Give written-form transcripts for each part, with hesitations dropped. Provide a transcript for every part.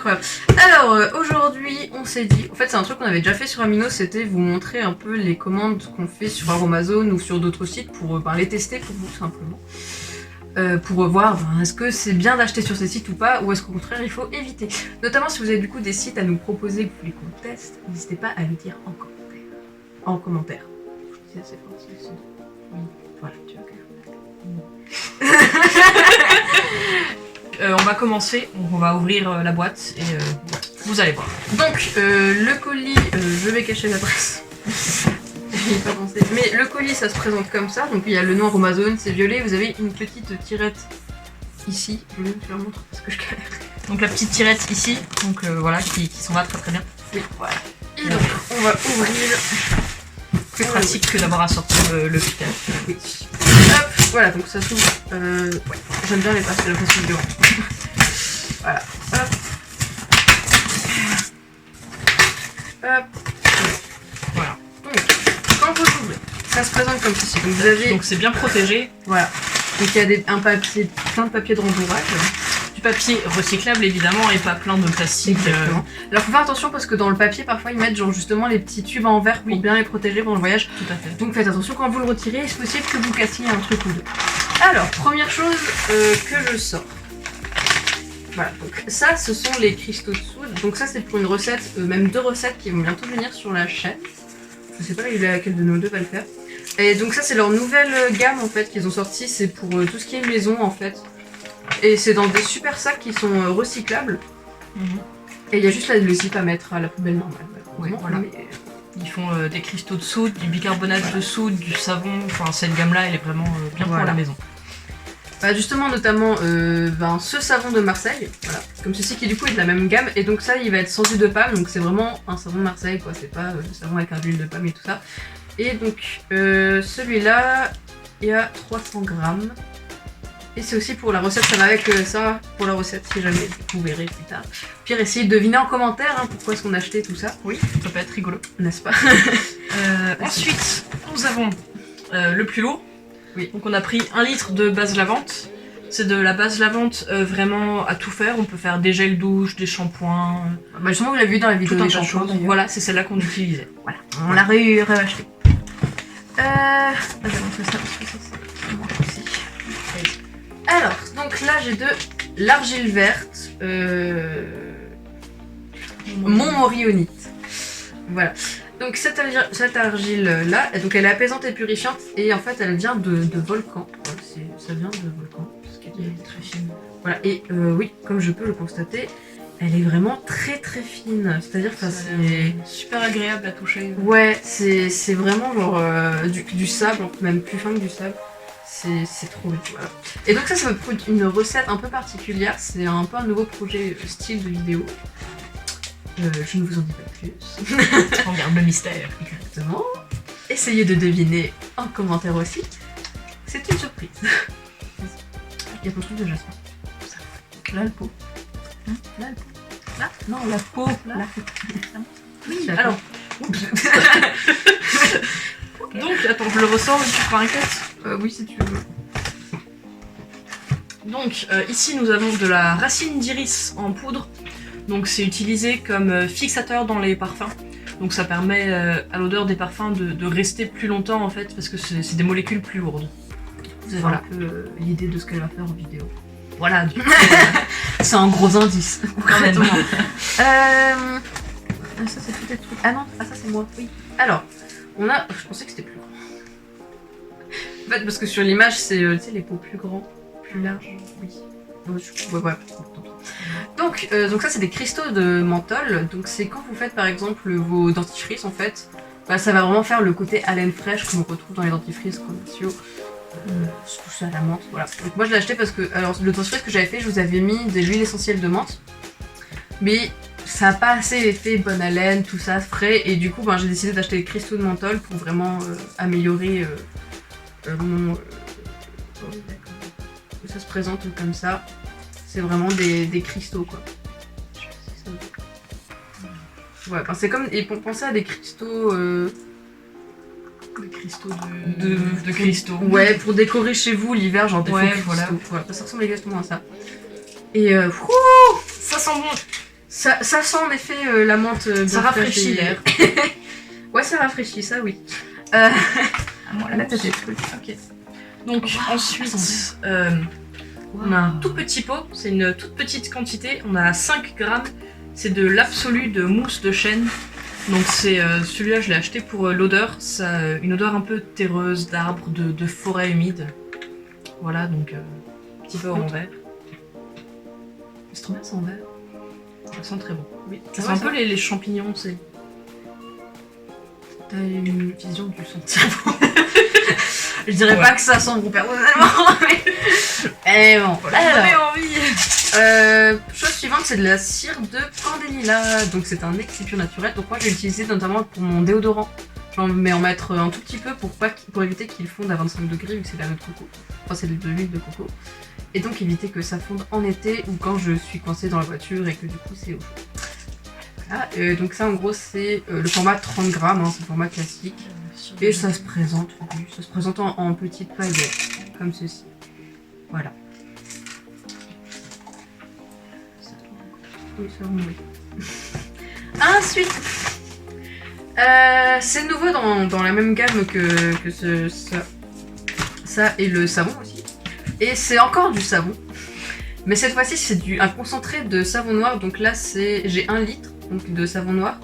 incroyable. Alors aujourd'hui on s'est dit, en fait c'est un truc qu'on avait déjà fait sur Amino, c'était vous montrer un peu les commandes qu'on fait sur Aromazone ou sur d'autres sites pour les tester pour vous tout simplement. Pour voir est-ce que c'est bien d'acheter sur ces sites ou pas, ou est-ce qu'au contraire il faut éviter. Notamment si vous avez du coup des sites à nous proposer que vous voulez qu'on teste, n'hésitez pas à le dire en commentaire. En commentaire. Je dis assez fort, oui, voilà, tu vois On va commencer, on va ouvrir la boîte et vous allez voir. Donc le colis, je vais cacher l'adresse. J'y ai pas pensé. Mais le colis ça se présente comme ça, donc il y a le nom Aromazone, c'est violet, vous avez une petite tirette ici, je vais vous la montrer parce que je galère. Donc la petite tirette ici, donc voilà, qui s'en va très très bien. Oui, voilà. Et donc on va ouvrir. Plus pratique que d'avoir à sortir le putain. Oui. Hop, voilà, donc ça s'ouvre. Ouais, j'aime bien les passes, c'est la façon de voilà, hop. Hop. Voilà. Donc, quand vous l'ouvrez, ça se présente comme ceci. Donc vous avez. Donc c'est bien protégé. Voilà. Donc il y a plein de papier de rembourrage. Du papier recyclable évidemment et pas plein de plastique. Alors faut faire attention parce que dans le papier parfois ils mettent genre justement les petits tubes en verre pour bien les protéger pendant le voyage. Tout à fait. Donc faites attention quand vous le retirez, c'est possible que vous cassiez un truc ou deux. Alors première chose que je sors. Voilà, donc ça ce sont les cristaux de soude. Donc ça c'est pour une recette, même deux recettes qui vont bientôt venir sur la chaîne. Je sais pas laquelle de nos deux va le faire. Et donc ça c'est leur nouvelle gamme en fait qu'ils ont sorti, c'est pour tout ce qui est maison en fait. Et c'est dans des super sacs qui sont recyclables. Et il y a juste le zip à mettre à la poubelle normale. Oui, voilà. Mais... Ils font des cristaux de soude, du bicarbonate de soude, du savon. Enfin, cette gamme-là, elle est vraiment bien pour la maison. Bah justement, notamment ce savon de Marseille, voilà, comme ceci qui du coup est de la même gamme. Et donc ça, il va être sans huile de palme, donc c'est vraiment un savon de Marseille, quoi. C'est pas le savon avec un huile de palme et tout ça. Et donc celui-là, il y a 300 grammes. Et c'est aussi pour la recette, ça va avec ça, pour la recette, si jamais vous verrez plus tard. Pire, essayez de deviner en commentaire pourquoi est-ce qu'on a acheté tout ça. Oui, ça peut être rigolo. N'est-ce pas? Ensuite, nous avons le plus lourd. Oui. Donc on a pris 1 litre de base lavante. C'est de la base lavante vraiment à tout faire. On peut faire des gels douche, des shampoings. Bah justement, vous l'avez vu dans la vidéo des shampoings. Voilà, c'est celle-là qu'on utilisait. Voilà, on l'a réacheté. Alors, donc là j'ai de l'argile verte, Montmorillonite. Voilà. Donc cette argile là, donc elle est apaisante et purifiante et en fait elle vient de volcan. Ça vient de volcan, ce qui est très fine. Voilà, et oui, comme je peux le constater, elle est vraiment très très fine. C'est-à-dire que c'est super agréable à toucher. Ouais, c'est vraiment genre du sable, même plus fin que du sable. C'est trop bien, voilà. Et donc ça va pour une recette un peu particulière, c'est un peu un nouveau projet style de vidéo. Je ne vous en dis pas plus. On garde le mystère. Exactement. Essayez de deviner en commentaire aussi. C'est une surprise. Il y a plein de trucs de jasmin. Là le pot. Là le pot. Là. Non, la peau. Là. Oui, alors. Donc, attends, je le ressors et tu prends un cut. Oui, si tu veux. Donc, ici, nous avons de la racine d'iris en poudre. Donc, c'est utilisé comme fixateur dans les parfums. Donc, ça permet à l'odeur des parfums de rester plus longtemps, en fait, parce que c'est des molécules plus lourdes. Vous avez un peu l'idée de ce qu'elle va faire en vidéo. Voilà, du coup, c'est un gros indice. Quand même. Ça, c'est peut-être truc. Ah non, ça, c'est moi. Oui. Alors, on a. Je pensais que c'était plus grand. En fait, parce que sur l'image, c'est les pots plus grands, plus larges. Oui. Ouais. Donc ça, c'est des cristaux de menthol. Donc, c'est quand vous faites par exemple vos dentifrices, en fait, ça va vraiment faire le côté haleine fraîche qu'on retrouve dans les dentifrices commerciaux. Tout ça à la menthe, voilà. Donc, moi, je l'ai acheté parce que. Alors, le dentifrice que j'avais fait, je vous avais mis de l'huile essentielle de menthe. Mais ça n'a pas assez fait bonne haleine, tout ça, frais, et du coup j'ai décidé d'acheter des cristaux de menthol pour vraiment améliorer mon... Ça se présente comme ça, c'est vraiment des cristaux quoi. Ouais, c'est comme... Et pour penser à des cristaux... Des cristaux de cristaux. Ouais, pour décorer chez vous l'hiver, genre des faux cristaux. Voilà, ça ressemble exactement à ça. Et ça sent bon. Ça sent en effet la menthe. Ça rafraîchit l'air. Ouais, ça rafraîchit, ça oui. Ah, moi, Là, t'as des trucs. Ok. Donc Wow, ensuite, on a un tout petit pot, c'est une toute petite quantité, on a 5 grammes, c'est de l'absolu de mousse de chêne. Donc c'est celui-là, je l'ai acheté pour l'odeur, ça a une odeur un peu terreuse, d'arbres, de forêt humide. Voilà, donc un petit peu en verre. C'est trop bien, ça en verre. Ça sent très bon. Oui, Ça sent un peu les champignons, c'est. T'as une vision du sentiment. Je dirais pas que ça sent bon personnellement, mais bon. Voilà, Alors, envie. chose suivante, c'est de la cire de candélila. Donc c'est un excipient naturel. Donc moi je l'ai utilisé notamment pour mon déodorant. J'en mets en mettre un tout petit peu pour éviter qu'il fonde à 25 degrés vu que c'est de la noix de coco. Enfin c'est de l'huile de coco. Et donc éviter que ça fonde en été ou quand je suis coincée dans la voiture et que du coup c'est au chaud. Voilà. Donc ça en gros c'est le format 30 grammes, hein, c'est le format classique. Et ça se présente, en petites paillettes, comme ceci. Voilà. Oui, ça oui. Ensuite, c'est nouveau dans la même gamme que ça et le savon aussi. Et c'est encore du savon. Mais cette fois-ci, c'est un concentré de savon noir. Donc là, j'ai 1 litre donc, de savon noir.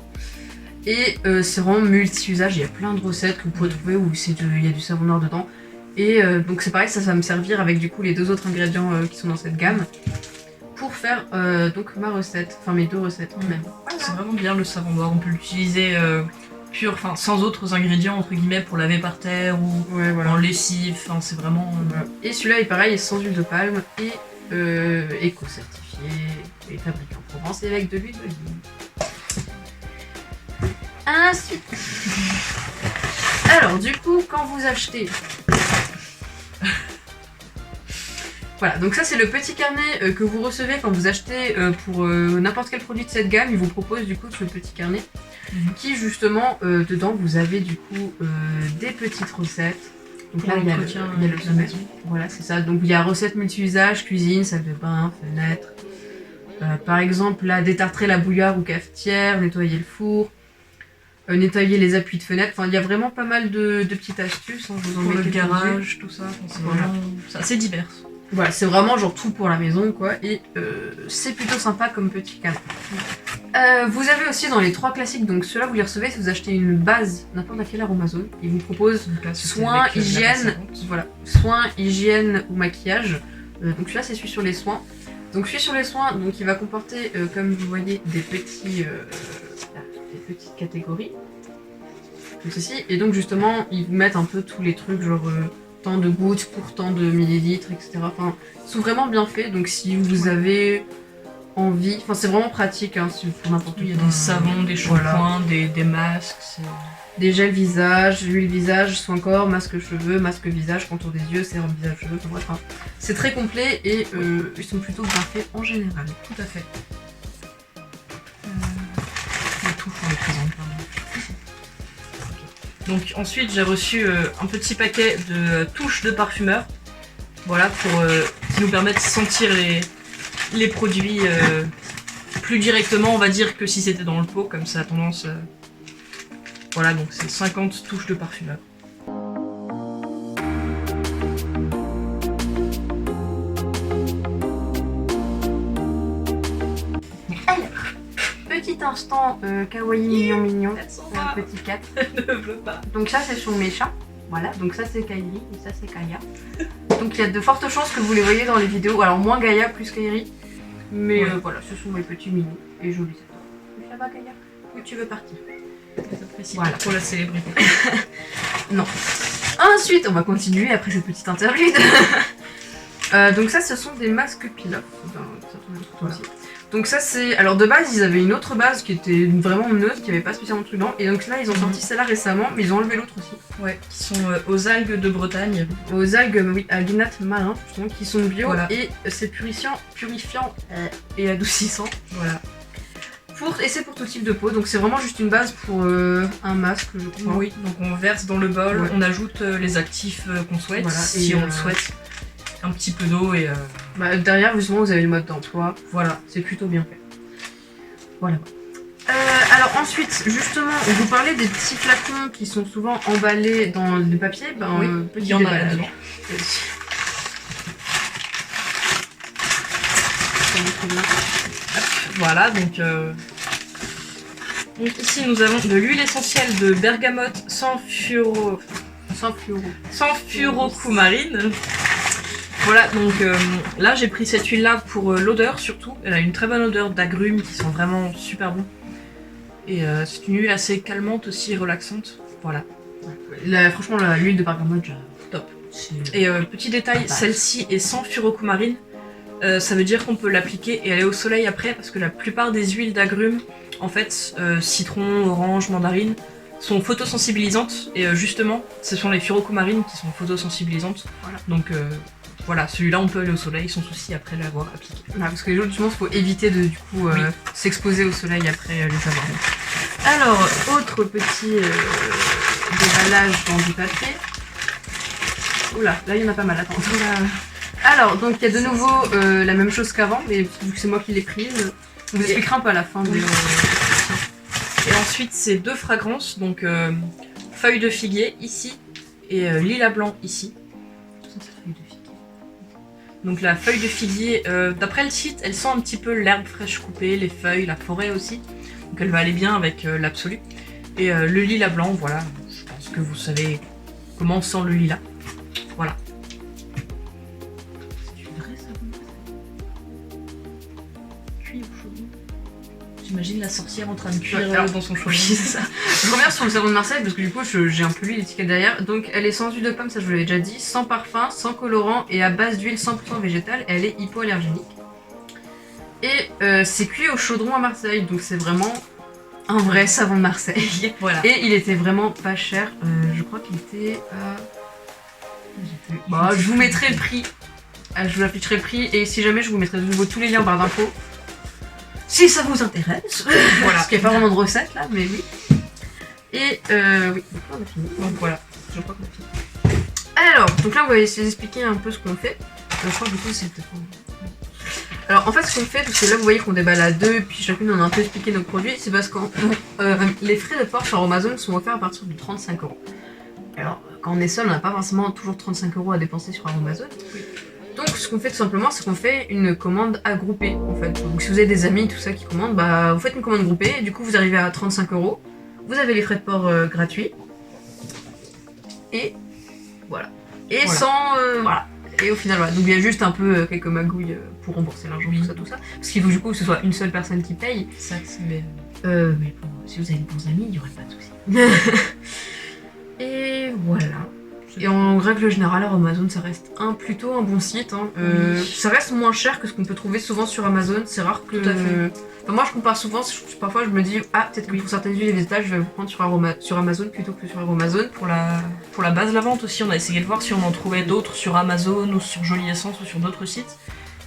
Et c'est vraiment multi-usage, il y a plein de recettes que vous pouvez trouver où il y a du savon noir dedans. Et donc c'est pareil, ça va me servir avec du coup les 2 autres ingrédients qui sont dans cette gamme pour faire donc ma recette, enfin mes 2 recettes même. Voilà. C'est vraiment bien le savon noir, on peut l'utiliser pur, enfin sans autres ingrédients entre guillemets pour laver par terre ou en lessive, enfin c'est vraiment... Et celui-là est pareil, il est sans huile de palme et éco-certifié et fabriqué en Provence et avec de l'huile d'olive. Ensuite, alors du coup, quand vous achetez, voilà, donc ça c'est le petit carnet que vous recevez quand vous achetez pour n'importe quel produit de cette gamme. Il vous propose du coup ce petit carnet qui justement dedans vous avez du coup des petites recettes. Donc là il y a le sommet. Voilà, c'est ça. Donc il y a recettes multi-usage, cuisine, salle de bain, fenêtre. Par exemple, là détartrer la bouilloire ou cafetière, nettoyer le four. Nettoyer les appuis de fenêtre, enfin il y a vraiment pas mal de petites astuces, hein, je vous en mets le garage, tout ça, c'est vraiment assez divers. Voilà, c'est vraiment genre tout pour la maison quoi, et c'est plutôt sympa comme petit cadeau. Vous avez aussi dans les 3 classiques, donc ceux-là vous les recevez si vous achetez une base n'importe laquelle à Amazon, ils vous proposent soins, hygiène, voilà, soins, hygiène ou maquillage. Donc celui-là c'est celui sur les soins. Donc celui sur les soins, donc il va comporter comme vous voyez des petites catégories comme ceci, et donc justement ils vous mettent un peu tous les trucs genre tant de gouttes pour tant de millilitres, etc. Enfin ils sont vraiment bien faits, donc si vous avez envie, enfin c'est vraiment pratique hein, si pour n'importe où. Il y a des savons, des shampoings, des masques, des gels visage, huile visage, soin corps, masque cheveux, masque visage, contour des yeux, sérum visage cheveux, enfin bref, c'est très complet et ils sont plutôt bien faits en général. Tout à fait. Tout pour les présenter. Donc ensuite j'ai reçu un petit paquet de touches de parfumeur, voilà, qui nous permettent de sentir les produits plus directement, on va dire, que si c'était dans le pot, comme ça a tendance... Voilà, donc c'est 50 touches de parfumeur. Petit instant kawaii mignon, petit 4. Ne veux pas. Donc ça c'est sur mes chats, voilà, donc ça c'est Kairi et ça c'est Kaya. Donc il y a de fortes chances que vous les voyez dans les vidéos, alors moins Gaïa plus Kairi, mais voilà, ce sont mes petits mignons et jolis. Ça va Kaya? Où tu veux partir? Voilà, pour la célébrité. Non. Ensuite, on va continuer après cette petite interlude. Donc ça, ce sont des masques peel-off. Voilà. Donc ça, c'est... Alors de base, ils avaient une autre base qui était vraiment neutre, qui avait pas spécialement de truc dedans. Et donc là, ils ont sorti celle-là récemment, mais ils ont enlevé l'autre aussi. Ouais, qui sont aux algues de Bretagne. Aux algues, oui, alginates marins, justement, qui sont bio. Voilà. Et c'est purifiant et adoucissant. Voilà. Et c'est pour tout type de peau, donc c'est vraiment juste une base pour un masque, je crois. Oui, donc on verse dans le bol, on ajoute les actifs qu'on souhaite, voilà, si on le souhaite. Un petit peu d'eau et... derrière, justement, vous avez le mode d'emploi. Voilà, c'est plutôt bien fait. Voilà. Alors ensuite, justement, on vous parlait des petits flacons qui sont souvent emballés dans le papier. Ben, Oui, petit il y en a déballage. là-dedans. Voilà, donc ici nous avons de l'huile essentielle de bergamote sans furocumarine. Voilà, donc là j'ai pris cette huile là pour l'odeur surtout. Elle a une très bonne odeur d'agrumes qui sont vraiment super bons. Et c'est une huile assez calmante aussi, relaxante. Voilà. Franchement, l'huile de bergamote, top. Et petit détail, celle-ci est sans furocumarine. Ça veut dire qu'on peut l'appliquer et aller au soleil après, parce que la plupart des huiles d'agrumes, en fait, citron, orange, mandarine, sont photosensibilisantes. Et justement, ce sont les furocumarines qui sont photosensibilisantes. Voilà. Donc voilà, celui-là on peut aller au soleil sans souci après l'avoir appliqué. Parce que les autres, justement, il faut éviter de du coup oui. s'exposer au soleil après les avoir. Alors, autre petit déballage dans du papier. Oula, là il y en a pas mal, attends. Alors, donc il y a de nouveau la même chose qu'avant, mais vu que c'est moi qui l'ai prise, on vous expliquera un peu à la fin. Oui. Et ensuite, c'est 2 fragrances, donc feuille de figuier ici et lilas blanc ici. Donc la feuille de figuier, d'après le site, elle sent un petit peu l'herbe fraîche coupée, les feuilles, la forêt aussi. Donc elle va aller bien avec l'absolu. Et le lilas blanc, voilà, je pense que vous savez comment sent le lilas. Voilà. J'imagine la sorcière en train de cuire dans son chaudron. Oui, c'est ça. Je reviens sur le savon de Marseille parce que du coup j'ai un peu lu l'étiquette derrière. Donc elle est sans huile de pomme, ça je vous l'avais déjà dit, sans parfum, sans colorant et à base d'huile 100% végétale. Elle est hypoallergénique. Et c'est cuit au chaudron à Marseille, donc c'est vraiment un vrai savon de Marseille. Voilà. Et il était vraiment pas cher. Je crois qu'il était à... Bah, je vous mettrai le prix. Je vous afficherai le prix et si jamais je vous mettrai de nouveau tous les liens en barre d'infos. Si ça vous intéresse, voilà. Parce qu'il n'y a pas vraiment de recette là, mais oui. Et oui, donc là on a fini. Donc voilà, je crois qu'on a fini. Alors, donc là on va essayer d'expliquer un peu ce qu'on fait. Je crois que du coup c'est peut-être pas... Alors en fait ce qu'on fait, parce que là vous voyez qu'on déballe à 2, puis chacune on a un peu expliqué nos produits, c'est parce que les frais de port sur Amazon sont offerts à partir de 35 €. Alors quand on est seul, on n'a pas forcément toujours 35 € à dépenser sur Amazon. Oui. Donc ce qu'on fait tout simplement, c'est qu'on fait une commande à grouper en fait. Donc si vous avez des amis, tout ça qui commandent, bah vous faites une commande groupée et du coup vous arrivez à 35 €. Vous avez les frais de port gratuits. Et voilà. Et voilà. Sans... voilà. Et au final voilà. Donc il y a juste un peu quelques magouilles pour rembourser l'argent, tout ça. Parce qu'il faut du coup que ce soit une seule personne qui paye. Ça, mais bon, si vous avez de bons amis, il n'y aurait pas de soucis. Et voilà. Et en règle générale, Amazon, ça reste plutôt un bon site. Hein. Ça reste moins cher que ce qu'on peut trouver souvent sur Amazon. C'est rare que... Tout à fait. Enfin, moi, je compare souvent. Parfois, je me dis, peut-être que pour certaines huiles et végétales, je vais vous prendre sur Amazon plutôt que sur Amazon. Pour la base de la vente aussi, on a essayé de voir si on en trouvait d'autres sur Amazon ou sur Jolie Essence ou sur d'autres sites.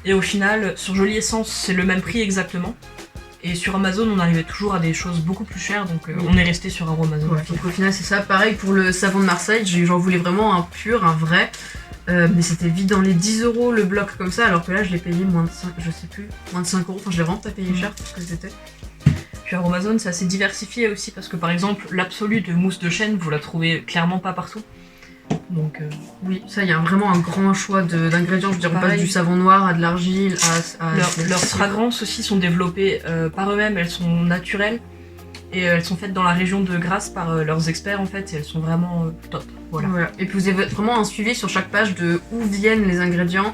Et au final, sur Jolie Essence, c'est le même prix exactement. Et sur Amazon, on arrivait toujours à des choses beaucoup plus chères, donc on est resté sur Amazon. Ouais, donc au final, c'est ça. Pareil pour le savon de Marseille, j'en voulais vraiment un pur, un vrai. Mais c'était vite dans les 10 € le bloc comme ça, alors que là, je l'ai payé moins de 5, je sais plus, moins de 5 €. Enfin, je l'ai vraiment pas payé cher pour ce que c'était. Puis à Amazon, c'est assez diversifié aussi, parce que par exemple, l'absolu de mousse de chêne, vous la trouvez clairement pas partout. Donc oui, ça, il y a vraiment un grand choix d'ingrédients. Je veux dire, on passe du savon noir à de l'argile, à leurs fragrances aussi sont développées par eux-mêmes, elles sont naturelles et elles sont faites dans la région de Grasse par leurs experts en fait, et elles sont vraiment top. Voilà. Et puis vous avez vraiment un suivi sur chaque page de où viennent les ingrédients.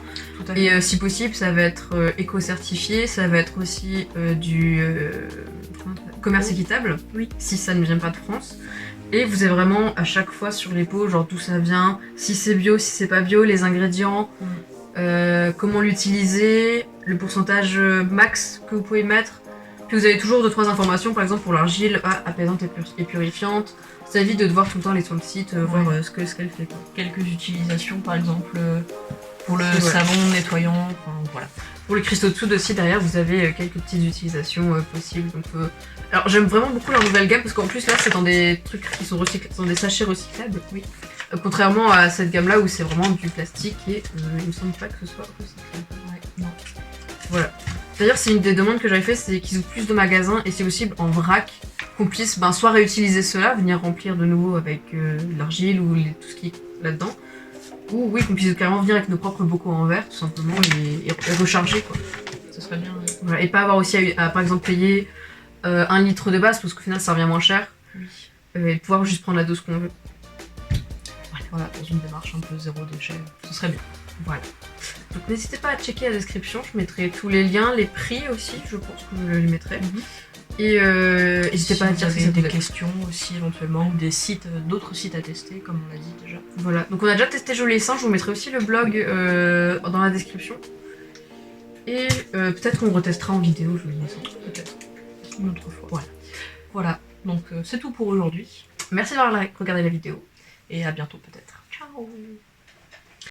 Et si possible, ça va être éco-certifié, ça va être aussi du commerce équitable, si ça ne vient pas de France. Et vous avez vraiment à chaque fois sur les pots, genre d'où ça vient, si c'est bio, si c'est pas bio, les ingrédients, comment l'utiliser, le pourcentage max que vous pouvez mettre. Puis vous avez toujours 2-3 informations, par exemple pour l'argile, apaisante et purifiante. Ça évite de devoir tout le temps aller sur le site, voir ce qu'elle fait. Quoi. Quelques utilisations par exemple pour le savon nettoyant, voilà. Pour les cristaux de soude aussi, derrière vous avez quelques petites utilisations possibles. Donc, alors j'aime vraiment beaucoup leur nouvelle gamme parce qu'en plus là c'est dans des trucs qui sont recyclables, dans des sachets recyclables. Oui. Contrairement à cette gamme là où c'est vraiment du plastique et il me semble pas que ce soit recyclable. Ouais, non. Voilà. D'ailleurs, c'est une des demandes que j'avais fait, c'est qu'ils ouvrent plus de magasins et si possible en vrac, qu'on puisse soit réutiliser cela, venir remplir de nouveau avec l'argile ou tout ce qui est là-dedans, ou oui, qu'on puisse carrément venir avec nos propres bocaux en verre, tout simplement, et recharger, quoi. Ce serait bien. Voilà, et pas avoir aussi à, par exemple, payer 1 litre de base, parce qu'au final, ça revient moins cher, Oui. Et pouvoir juste prendre la dose qu'on veut. Voilà, dans une démarche un peu zéro déchet, ce serait bien. Voilà. Donc n'hésitez pas à checker la description, je mettrai tous les liens, les prix aussi, je pense que je les mettrai. Et n'hésitez pas à dire si ça des vous a plu. questions aussi éventuellement, ou des sites, d'autres sites à tester, comme on l'a dit déjà. Voilà, donc on a déjà testé Joli et Saint, je vous mettrai aussi le blog dans la description. Et peut-être qu'on retestera en vidéo Joli et Saint, peut-être. Une autre fois. Voilà, donc c'est tout pour aujourd'hui. Merci d'avoir regardé la vidéo. Et à bientôt peut-être. Ciao!